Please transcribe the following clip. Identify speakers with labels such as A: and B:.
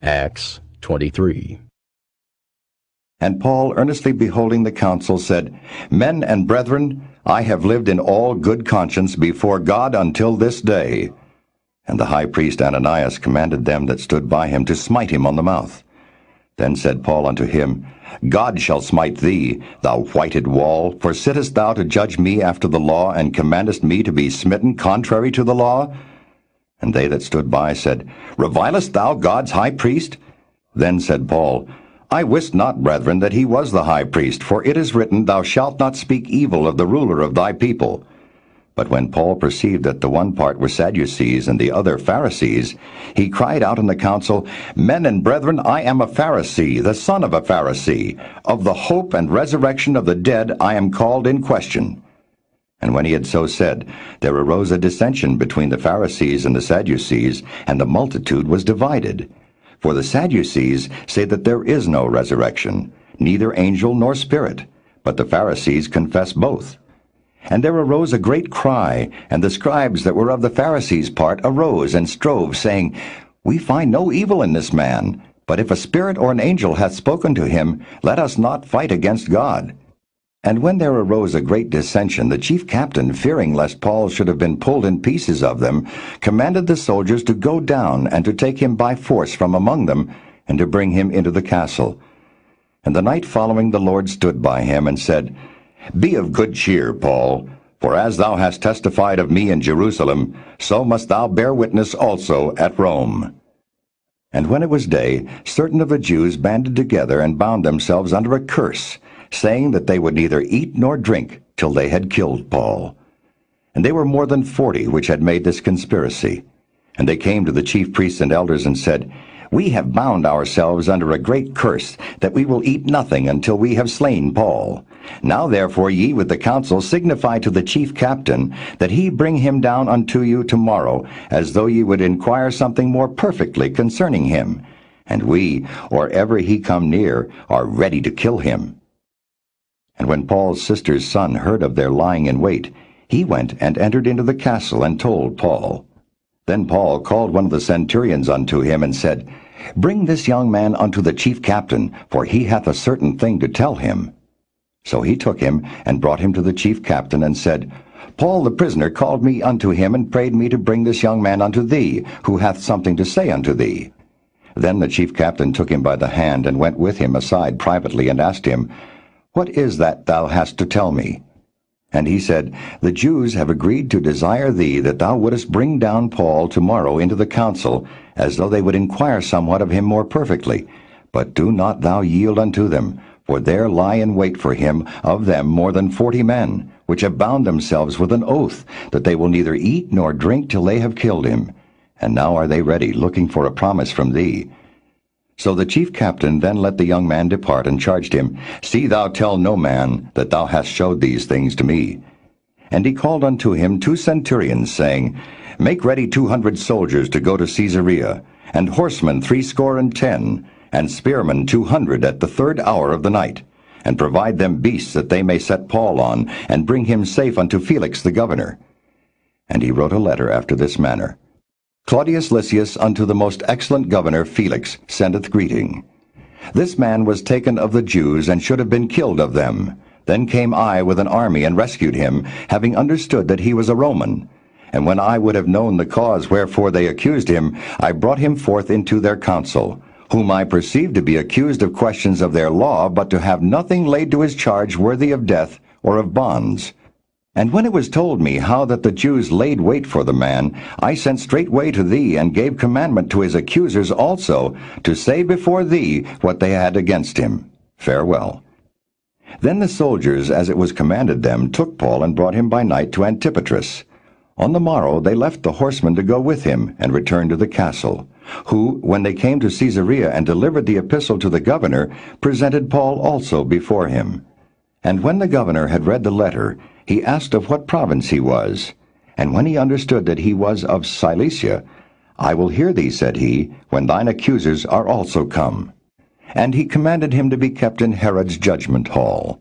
A: Acts 23.
B: And Paul, earnestly beholding the council, said, Men and brethren, I have lived in all good conscience before God until this day. And the high priest Ananias commanded them that stood by him to smite him on the mouth. Then said Paul unto him, God shall smite thee, thou whited wall, for sittest thou to judge me after the law, and commandest me to be smitten contrary to the law? And they that stood by said, Revilest thou God's high priest? Then said Paul, I wist not, brethren, that he was the high priest, for it is written, Thou shalt not speak evil of the ruler of thy people. But when Paul perceived that the one part were Sadducees and the other Pharisees, he cried out in the council, Men and brethren, I am a Pharisee, the son of a Pharisee. Of the hope and resurrection of the dead I am called in question. And when he had so said, there arose a dissension between the Pharisees and the Sadducees, and the multitude was divided. For the Sadducees say that there is no resurrection, neither angel nor spirit, but the Pharisees confess both. And there arose a great cry, and the scribes that were of the Pharisees' part arose and strove, saying, We find no evil in this man, but if a spirit or an angel hath spoken to him, let us not fight against God. And when there arose a great dissension, the chief captain, fearing lest Paul should have been pulled in pieces of them, commanded the soldiers to go down and to take him by force from among them, and to bring him into the castle. And the night following the Lord stood by him, and said, Be of good cheer, Paul, for as thou hast testified of me in Jerusalem, so must thou bear witness also at Rome. And when it was day, certain of the Jews banded together and bound themselves under a curse, saying that they would neither eat nor drink till they had killed Paul. And they were more than 40 which had made this conspiracy. And they came to the chief priests and elders and said, We have bound ourselves under a great curse, that we will eat nothing until we have slain Paul. Now therefore ye with the council signify to the chief captain, that he bring him down unto you tomorrow, as though ye would inquire something more perfectly concerning him. And we, or ever he come near, are ready to kill him. And when Paul's sister's son heard of their lying in wait, he went and entered into the castle and told Paul. Then Paul called one of the centurions unto him, and said, Bring this young man unto the chief captain, for he hath a certain thing to tell him. So he took him, and brought him to the chief captain, and said, Paul the prisoner called me unto him, and prayed me to bring this young man unto thee, who hath something to say unto thee. Then the chief captain took him by the hand, and went with him aside privately, and asked him, What is that thou hast to tell me? And he said, The Jews have agreed to desire thee that thou wouldest bring down Paul tomorrow into the council, as though they would inquire somewhat of him more perfectly. But do not thou yield unto them, for there lie in wait for him of them more than 40 men, which have bound themselves with an oath, that they will neither eat nor drink till they have killed him. And now are they ready, looking for a promise from thee. So the chief captain then let the young man depart, and charged him, See thou tell no man that thou hast showed these things to me. And he called unto him 2 centurions, saying, Make ready 200 soldiers to go to Caesarea, and horsemen 70, and spearmen 200 at the 3rd hour of the night, and provide them beasts that they may set Paul on, and bring him safe unto Felix the governor. And he wrote a letter after this manner. Claudius Lysias unto the most excellent governor Felix sendeth greeting. This man was taken of the Jews, and should have been killed of them. Then came I with an army, and rescued him, having understood that he was a Roman. And when I would have known the cause wherefore they accused him, I brought him forth into their council, whom I perceived to be accused of questions of their law, but to have nothing laid to his charge worthy of death or of bonds. And when it was told me how that the Jews laid wait for the man, I sent straightway to thee, and gave commandment to his accusers also, to say before thee what they had against him. Farewell. Then the soldiers, as it was commanded them, took Paul, and brought him by night to Antipatris. On the morrow they left the horsemen to go with him, and returned to the castle, who, when they came to Caesarea and delivered the epistle to the governor, presented Paul also before him. And when the governor had read the letter, he asked of what province he was. And when he understood that he was of Cilicia, I will hear thee, said he, when thine accusers are also come. And he commanded him to be kept in Herod's judgment hall.